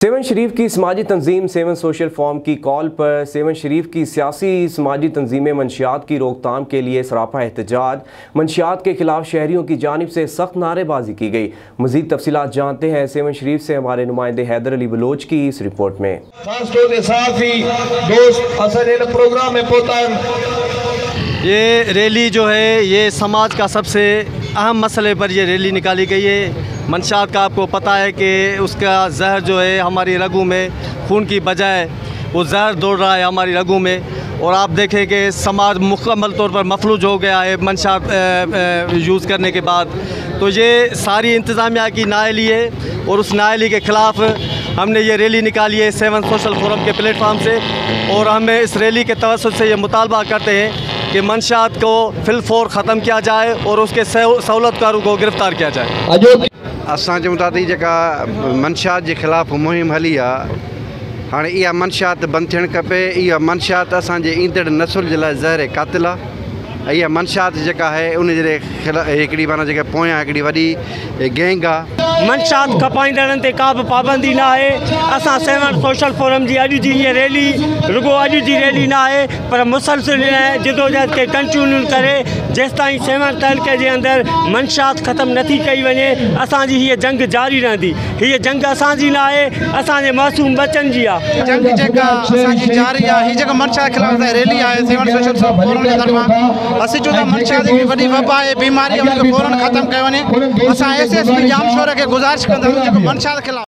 Seven शरीफ की समाजी तंजीम seven social form की कॉल पर सेवन शरीफ की सियासी समाजी तंजीमें मंशियात की रोकथाम के लिए सरापा एहतजाज। मंशियात के खिलाफ शहरियों की जानिब से सख्त नारेबाजी की गई। मजीद तफसीलात जानते हैं सेवन शरीफ से हमारे नुमाइंदे हैदर अली बलोच की इस रिपोर्ट में। ये रैली जो है ये समाज का सबसे अहम मसले पर ये रैली निकाली गई है। मंशात का आपको पता है कि उसका जहर जो है हमारी रगों में खून की बजाय वो जहर दौड़ रहा है हमारी रगों में, और आप देखें कि समाज मुकम्मल तौर पर मफलूज हो गया है मंशात यूज़ करने के बाद। तो ये सारी इंतज़ामिया की नाअहली है और उस नाअहली के ख़िलाफ़ हमने ये रैली निकाली है सेवन सोशल फोरम के प्लेटफार्म से, और हमें इस रैली के तवस्सुत से ये मुतालबा करते हैं कि मंशात को फिलफौर ख़त्म किया जाए और उसके सहूलतकारों को गिरफ़्तार किया जाए। असां चऊं था त जेका मंशात के ख़िलाफ़ मुहिम हली आहे, हाँ इहा मंशात बंदि थियणु खपे। इहा मंशात असांजे ईंदड़ नसुल जे लाइ ज़हर क़ातिल आहे। इहा मंशात जेका है उन जे हिकिड़ी माना जेका पोयां हिकिड़ी वॾी गैंग आहे। मंशात खपाईंदड़नि ते का बि पाबंदी न आहे। असां सेवन सोशल फोरम जी अॼु जी हीअ रैली रुगो अॼु जी रैली न आहे, पर मुसलसिल जिदोजहद खे कंटिन्यू करे जेसिताईं सेवन तहलके जे अंदरि मंशात ख़त्म नथी कई वञे असांजी हीअ जंग जारी रहंदी। हीअ जंग असांजी न आहे, असांजे मासूम बच्चनि जी आहे। जंग जेका असांजी जारी आहे, हीअ जेका मंशात ख़िलाफ़ रैली आहे सेवन सोशल फोरम जे तरफ़ां असीं जो मंशात जी वॾी वबा आहे बीमारी आहे उनखे फ़ौरन ख़त्म कयो वञे। असां एस एस पी जामशोर खे गुज़ारिश कंदा आहियूं जेको मंशात ख़िलाफ़